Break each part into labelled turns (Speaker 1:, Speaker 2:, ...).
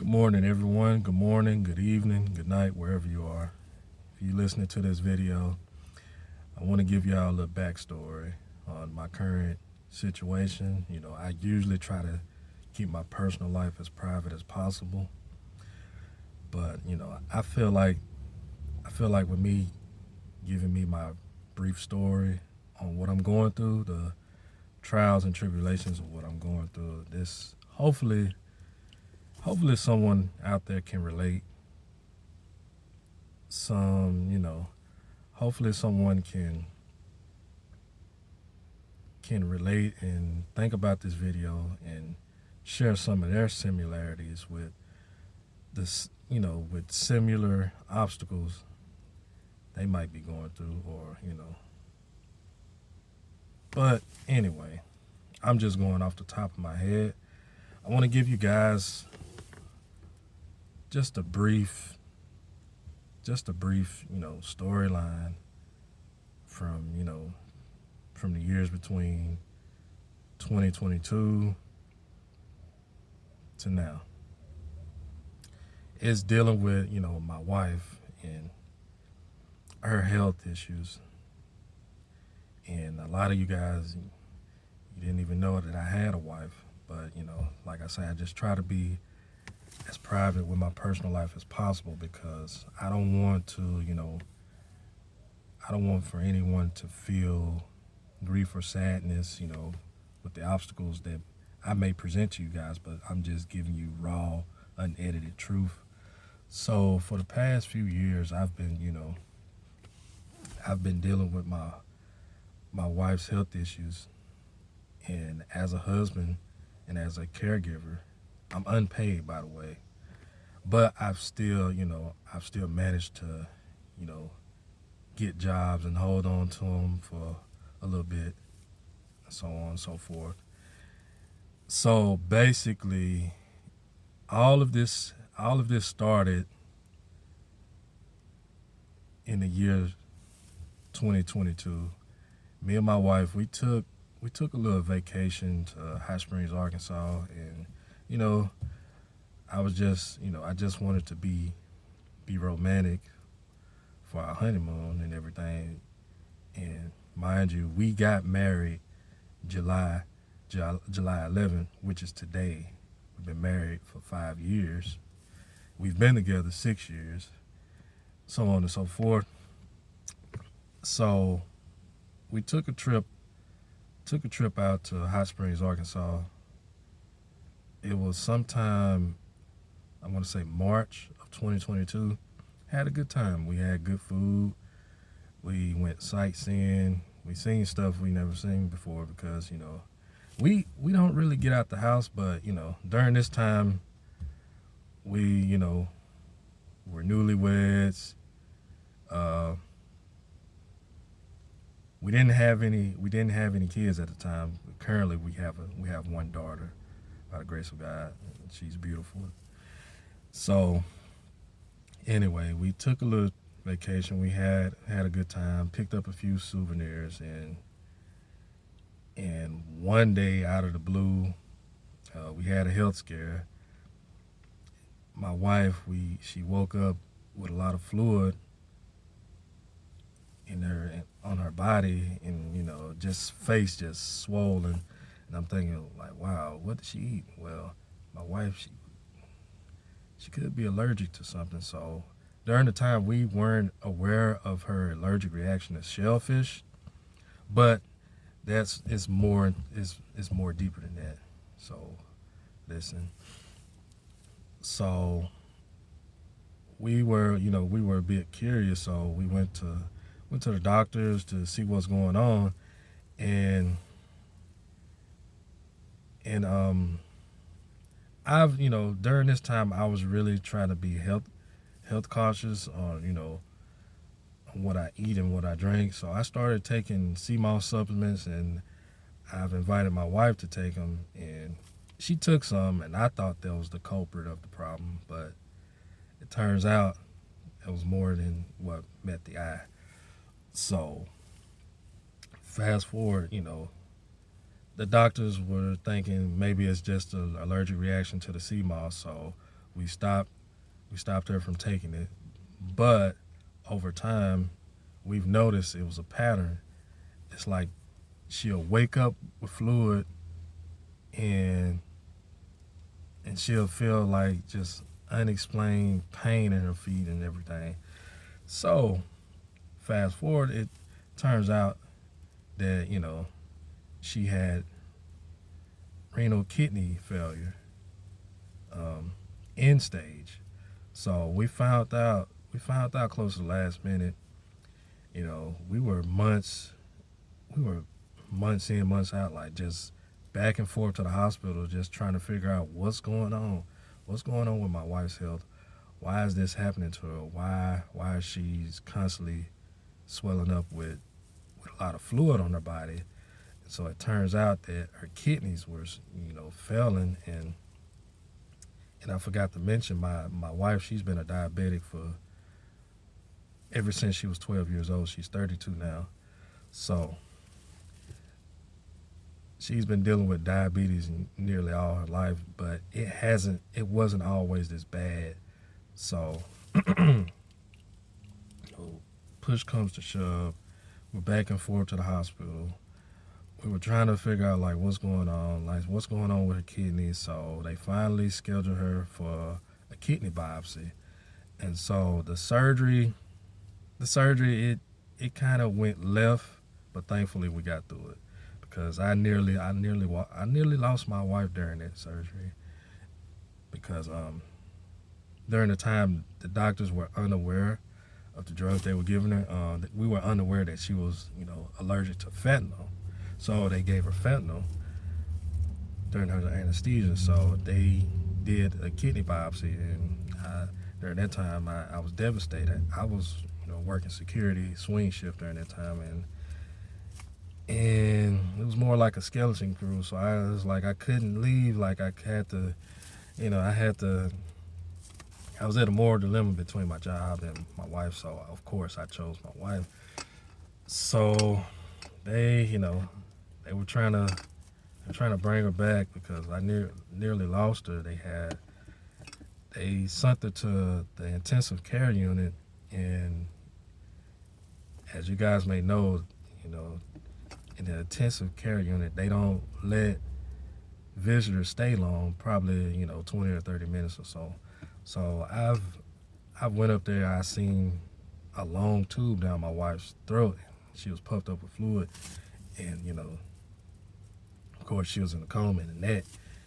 Speaker 1: Good morning, everyone. Good morning, good evening, good night, wherever you are. If you're listening to this video, I want to give y'all a little backstory on my current situation. I usually try to keep my personal life as private as possible, but I feel like with me giving me my brief story on what I'm going through, the trials and tribulations of what I'm going through, this hopefully someone out there can relate. Hopefully someone can relate and think about this video and share some of their similarities with this, with similar obstacles they might be going through, or. But anyway, I'm just going off the top of my head. I want to give you guys just a brief, storyline from the years between 2022 to now. It's dealing with, my wife and her health issues. And a lot of you guys, you didn't even know that I had a wife. But, like I say, I just try to be as private with my personal life as possible because I don't want for anyone to feel grief or sadness, with the obstacles that I may present to you guys, but I'm just giving you raw, unedited truth. So for the past few years, I've been dealing with my wife's health issues, and as a husband and as a caregiver, I'm unpaid, by the way, but I've still managed to, get jobs and hold on to them for a little bit, so on and so forth. So basically, all of this started in the year 2022. Me and my wife, we took a little vacation to Hot Springs, Arkansas, and I just wanted to be romantic for our honeymoon and everything. And mind you, we got married July 11th, which is today. We've been married for 5 years. We've been together 6 years, so on and so forth. So we took a trip out to Hot Springs, Arkansas. It was sometime, I want to say March of 2022. Had a good time. We had good food. We went sightseeing. We seen stuff we never seen before because, we don't really get out the house, but, during this time, we, were newlyweds. We didn't have any kids at the time. Currently, we have one daughter, by the grace of God. She's beautiful. So anyway, we took a little vacation. We had a good time. Picked up a few souvenirs, and one day out of the blue, we had a health scare. My wife, she woke up with a lot of fluid on her body, and just face just swollen. And I'm thinking, like, wow, what did she eat? Well, my wife, she could be allergic to something. So during the time, we weren't aware of her allergic reaction to shellfish, but it's more deeper than that. So listen. So we were a bit curious, so we went to the doctors to see what's going on, and I've during this time I was really trying to be health cautious on what I eat and what I drink. So I started taking sea moss supplements, and I've invited my wife to take them, and she took some, and I thought that was the culprit of the problem, but it turns out it was more than what met the eye. So fast forward, the doctors were thinking maybe it's just an allergic reaction to the sea moss. So We stopped her from taking it, but over time, we've noticed it was a pattern. It's like she'll wake up with fluid and she'll feel like just unexplained pain in her feet and everything. So fast forward, it turns out that she had renal kidney failure, end stage. So we found out close to the last minute. We were months in, months out, like just back and forth to the hospital, just trying to figure out what's going on. What's going on with my wife's health? Why is this happening to her? Why is she constantly swelling up with a lot of fluid on her body? So it turns out that her kidneys were, failing, and I forgot to mention my wife. She's been a diabetic for ever since she was 12 years old. She's 32 now, so she's been dealing with diabetes nearly all her life, but it wasn't always this bad. So push comes to shove, we're back and forth to the hospital. We were trying to figure out like what's going on, with her kidneys. So they finally scheduled her for a kidney biopsy, and so the surgery, it kind of went left, but thankfully we got through it because I nearly lost my wife during that surgery because during the time the doctors were unaware of the drugs they were giving her. We were unaware that she was allergic to fentanyl, so they gave her fentanyl during her anesthesia. So they did a kidney biopsy, and during that time I was devastated. I was working security swing shift during that time, and it was more like a skeleton crew. So I was like, I couldn't leave. Like I had to, I was at a moral dilemma between my job and my wife. So of course I chose my wife. So they were trying to bring her back because I nearly lost her. They sent her to the intensive care unit, and as you guys may know, in the intensive care unit, they don't let visitors stay long, probably 20 or 30 minutes or so. So I've went up there. I seen a long tube down my wife's throat. She was puffed up with fluid, and of course she was in a coma, and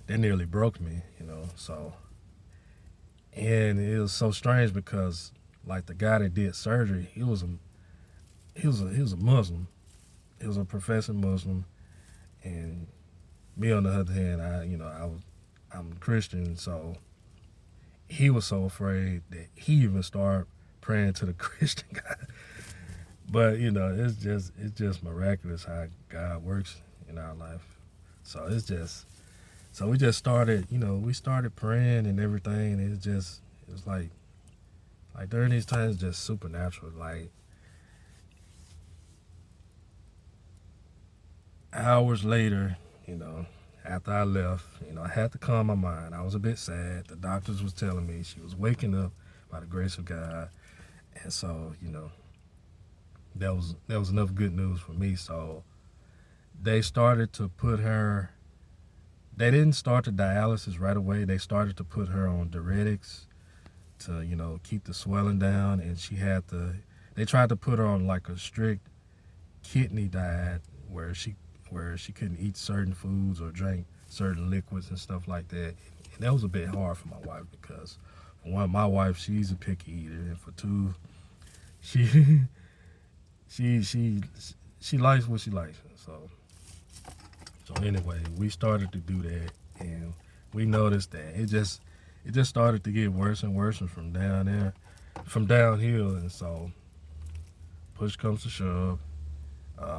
Speaker 1: that nearly broke me. So, and it was so strange because like the guy that did surgery, he was a Muslim. He was a professing Muslim, and me on the other hand, I'm Christian, so he was so afraid that he even started praying to the Christian God. But it's just miraculous how God works in our life. So we just started, we started praying and everything. And it was like during these times, just supernatural. Like hours later, after I left, I had to calm my mind. I was a bit sad. The doctors was telling me she was waking up by the grace of God, and so that was enough good news for me. So they started to put her. They didn't start the dialysis right away. They started to put her on diuretics to keep the swelling down, and They tried to put her on like a strict kidney diet where she couldn't eat certain foods or drink certain liquids and stuff like that. And that was a bit hard for my wife because, for one, my wife, she's a picky eater, and for two, she she likes what she likes. So anyway, we started to do that, and we noticed that it just started to get worse and worse from downhill, and so push comes to shove.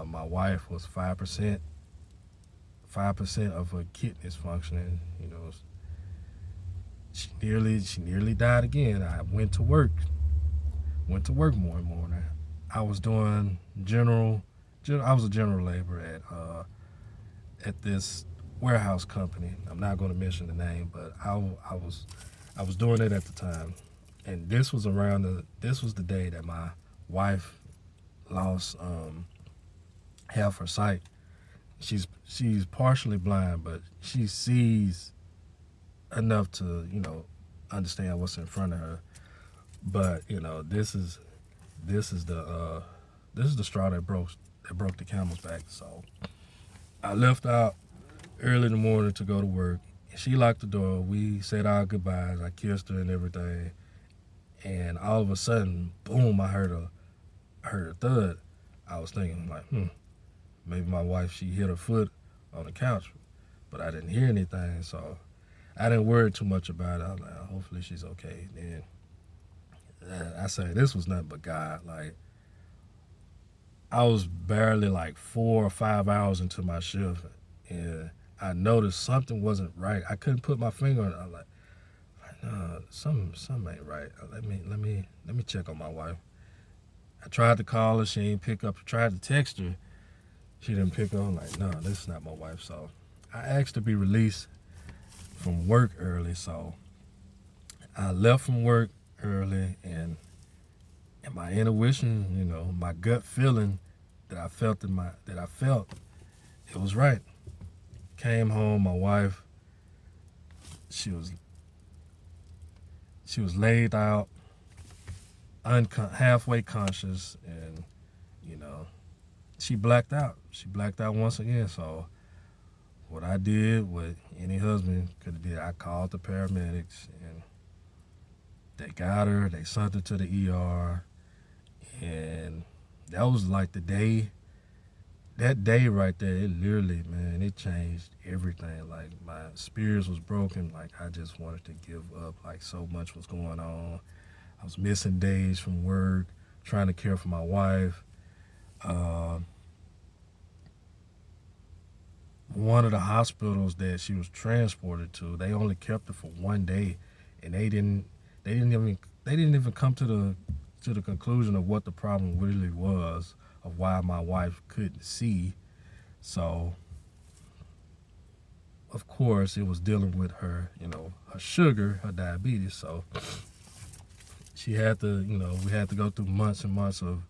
Speaker 1: My wife was 5% of her kidneys functioning. She nearly died again. I went to work more and more. I was doing I was a general laborer at this warehouse company. I'm not going to mention the name, but I I was doing it at the time, and this was the day that my wife lost half her sight. She's partially blind, but she sees enough to understand what's in front of her. But this is the straw that broke the camel's back. So I left out early in the morning to go to work. She locked the door. We said our goodbyes. I kissed her and everything. And all of a sudden, boom! I heard a thud. I was thinking like, maybe my wife, she hit her foot on the couch, but I didn't hear anything, so I didn't worry too much about it. I was like, hopefully she's okay. Then I say this was nothing but God. Like, I was barely like 4 or 5 hours into my shift, and I noticed something wasn't right. I couldn't put my finger on it. I was like, no, something ain't right. Let me check on my wife. I tried to call her, she ain't pick up. I tried to text her, she didn't pick up. I'm like, no, this is not my wife. So I asked to be released from work early. So I left from work early, and my intuition, my gut feeling that I felt, it was right. Came home, my wife, she was laid out, halfway conscious, and she blacked out. She blacked out once again. So what I did, what any husband could have did, I called the paramedics, and they got her. They sent her to the ER, and that was like the day. That day right there, it literally, man, it changed everything. Like, my spirits was broken. Like, I just wanted to give up. Like, so much was going on. I was missing days from work, trying to care for my wife. One of the hospitals that she was transported to, they only kept her for 1 day, and they didn't even come to the conclusion of what the problem really was, of why my wife couldn't see. So of course it was dealing with her, her sugar, her diabetes. So she had to, we had to go through months and months of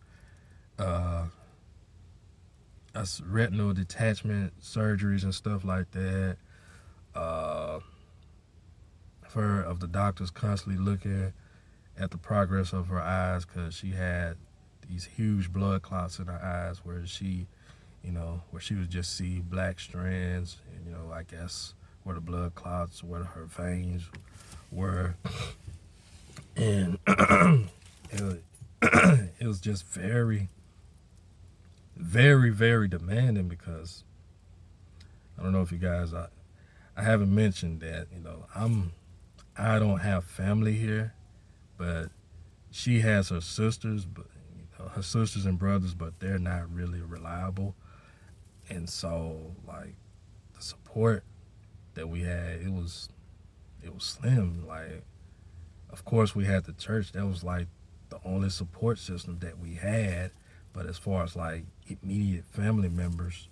Speaker 1: us retinal detachment surgeries and stuff like that. Of the doctors constantly looking at the progress of her eyes, because she had these huge blood clots in her eyes where she would just see black strands, and I guess where the blood clots, where her veins were, and it was just very, very, very demanding, because I don't know if you guys, I haven't mentioned that I don't have family here, but she has her sisters, but her sisters and brothers, but they're not really reliable. And so, like, the support that we had, it was slim. Like, of course we had the church. That was like the only support system that we had. But as far as like immediate family members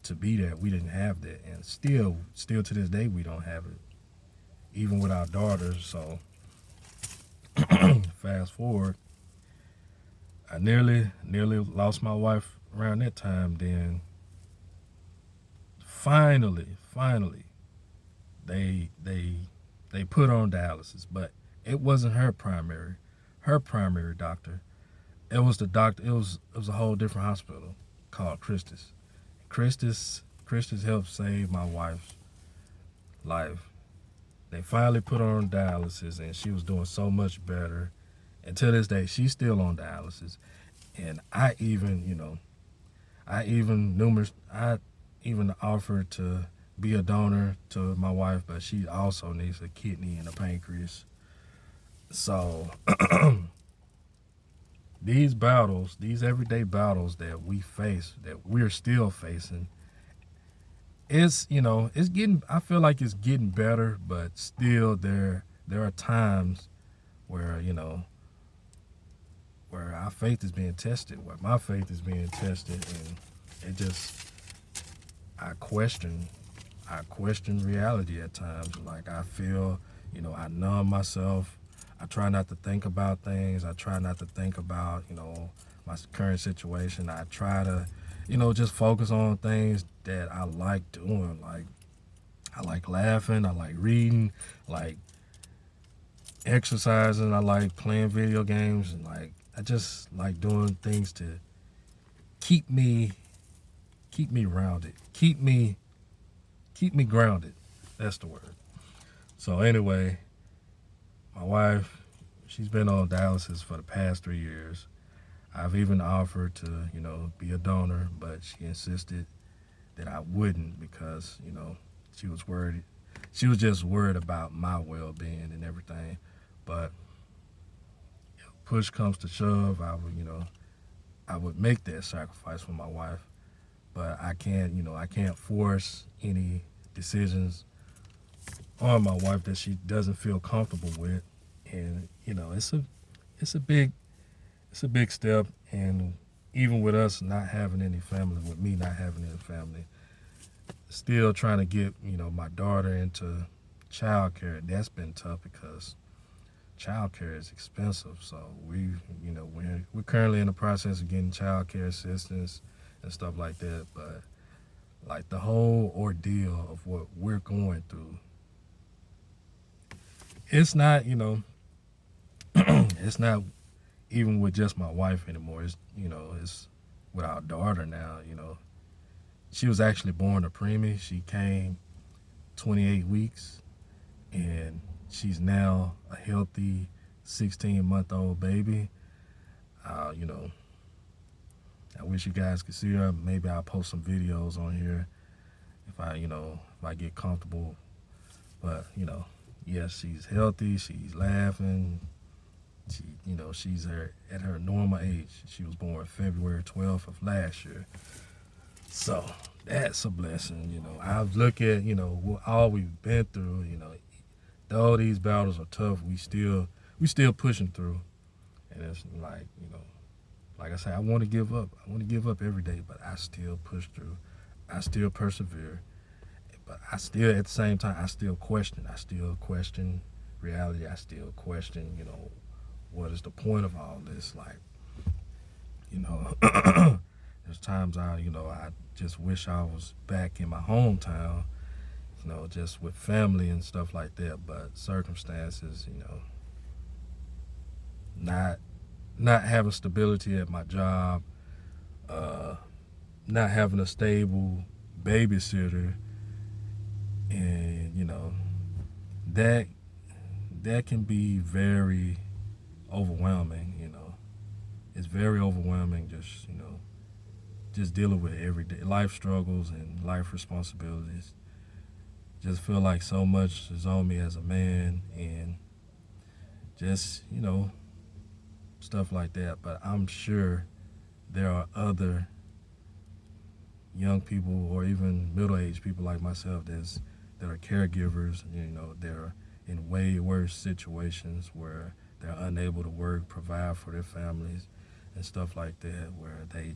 Speaker 1: to be there, we didn't have that. And still to this day, we don't have it, even with our daughters. So fast forward, I nearly lost my wife around that time. Then finally, they put her on dialysis, but it wasn't her primary doctor. It was the doctor. It was a whole different hospital called Christus. Christus helped save my wife's life. They finally put her on dialysis, and she was doing so much better. And to this day, she's still on dialysis. And I even offered to be a donor to my wife, but she also needs a kidney and a pancreas. So these everyday battles that we face, that we're still facing, it's getting. I feel like it's getting better, but still there are times where where our faith is being tested, where my faith is being tested, and I question I question reality at times. Like I feel, I numb myself. I try not to think about things. I try not to think about, my current situation. I try to, just focus on things that I like doing. Like I like laughing. I like reading. Like exercising. I like playing video games. And like I just like doing things to keep me rounded. Keep me grounded. That's the word. So anyway, my wife, she's been on dialysis for the past 3 years. I've even offered to, be a donor, but she insisted that I wouldn't because, she was worried. She was just worried about my well-being and everything. But push comes to shove, I would make that sacrifice for my wife. But I can't force any decisions on my wife that she doesn't feel comfortable with. And it's a big step. And even with us not having any family, with me not having any family, still trying to get my daughter into childcare. That's been tough because childcare is expensive. So we're currently in the process of getting childcare assistance and stuff like that. But like the whole ordeal of what we're going through, it's not it's not even with just my wife anymore. It's with our daughter now. She was actually born a preemie. She came 28 weeks, and she's now a healthy 16-month-old baby. Uh, you know, I wish you guys could see her. Maybe I'll post some videos on here if I get comfortable. But yes, she's healthy. She's laughing. She's at her normal age. She was born February 12th of last year. So that's a blessing. I look at all we've been through. Though these battles are tough, we still pushing through. And it's like I say, I want to give up. I want to give up every day, but I still push through. I still persevere. But I still, at the same time, I still question. I still question reality. I still question, what is the point of all this? Like, there's times I just wish I was back in my hometown, just with family and stuff like that. But circumstances, not having stability at my job, not having a stable babysitter, and that can be very overwhelming. It's very overwhelming. Just dealing with everyday life struggles and life responsibilities. Just feel like so much is on me as a man, and just stuff like that. But I'm sure there are other young people or even middle-aged people like myself that are caregivers. They're in way worse situations where they're unable to work, provide for their families, and stuff like that, where they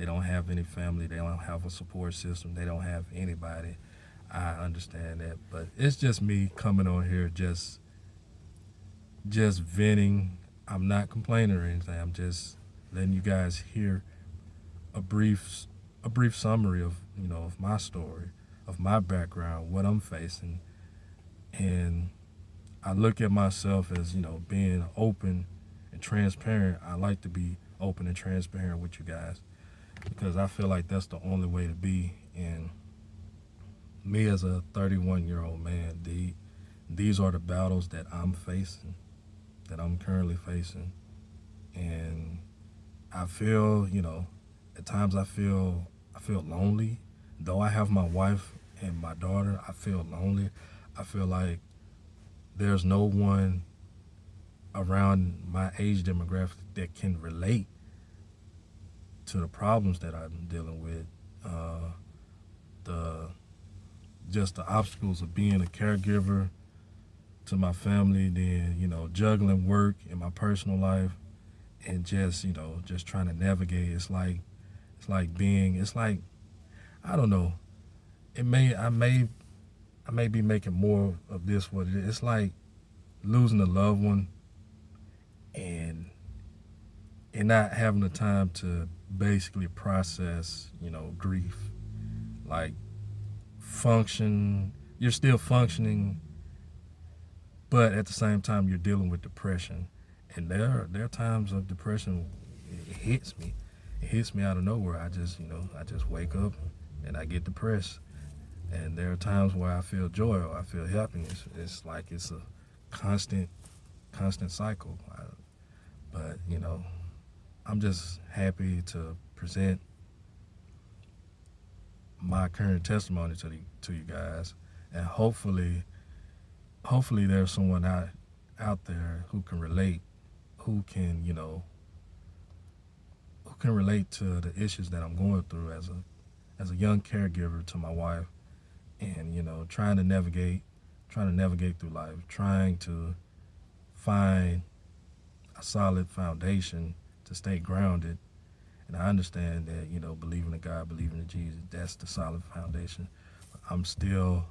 Speaker 1: don't have any family, they don't have a support system, they don't have anybody. I understand that, but it's just me coming on here, just venting. I'm not complaining or anything. I'm just letting you guys hear a brief summary of my story, of my background, what I'm facing, and I look at myself as being open and transparent. I like to be open and transparent with you guys because I feel like that's the only way to be. And me as a 31-year-old man, these are the battles that I'm facing, that I'm currently facing, and I feel at times I feel lonely. Though I have my wife and my daughter, I feel lonely. I feel like there's no one around my age demographic that can relate to the problems that I'm dealing with. The obstacles of being a caregiver to my family, then juggling work and my personal life, and just trying to navigate. It's like I don't know. I may may be making more of this what it is. It's like losing a loved one and not having the time to basically process, grief. Like function, you're still functioning, but at the same time you're dealing with depression. And there are times of depression. It hits me. It hits me out of nowhere. I just wake up and I get depressed. And there are times where I feel joy or I feel happiness. It's like it's a constant cycle. But I'm just happy to present my current testimony to you guys, and hopefully there's someone out there who can relate, who can relate to the issues that I'm going through as a young caregiver to my wife, and trying to navigate through life, trying to find a solid foundation to stay grounded. And I understand that believing in God, believing in Jesus, that's the solid foundation. I still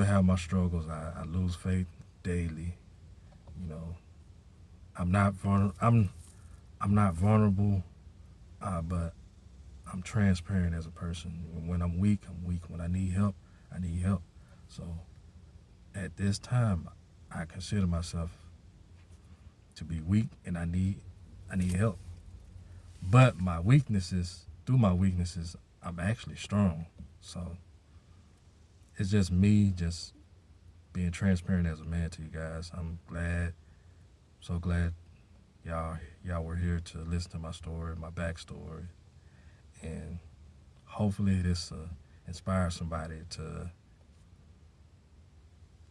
Speaker 1: have my struggles. I lose faith daily. I'm not vulnerable, but I'm transparent as a person. When I'm weak, I'm weak. When I need help, I need help. So at this time, I consider myself to be weak, and I need help. But through my weaknesses, I'm actually strong. So it's just me just being transparent as a man to you guys. I'm so glad y'all were here to listen to my story, my backstory, and hopefully this inspires somebody to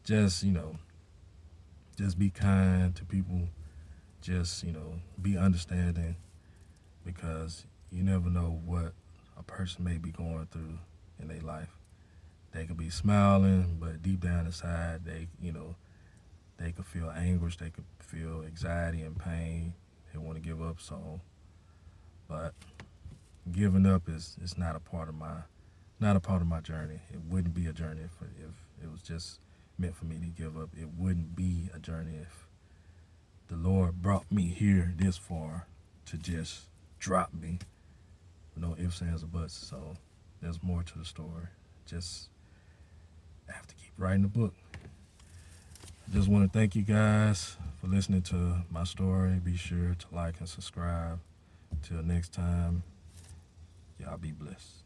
Speaker 1: just just be kind to people, just be understanding, because you never know what a person may be going through in their life. They could be smiling, but deep down inside, they could feel anguish, they could feel anxiety and pain. They want to give up. So, but giving up is not a part of my journey. It wouldn't be a journey if it was just meant for me to give up. It wouldn't be a journey if the Lord brought me here this far to just drop me. No ifs, ands, or buts. So there's more to the story. Just have to keep writing the book. I just want to thank you guys for listening to my story. Be sure to like and subscribe. Till next time, y'all be blessed.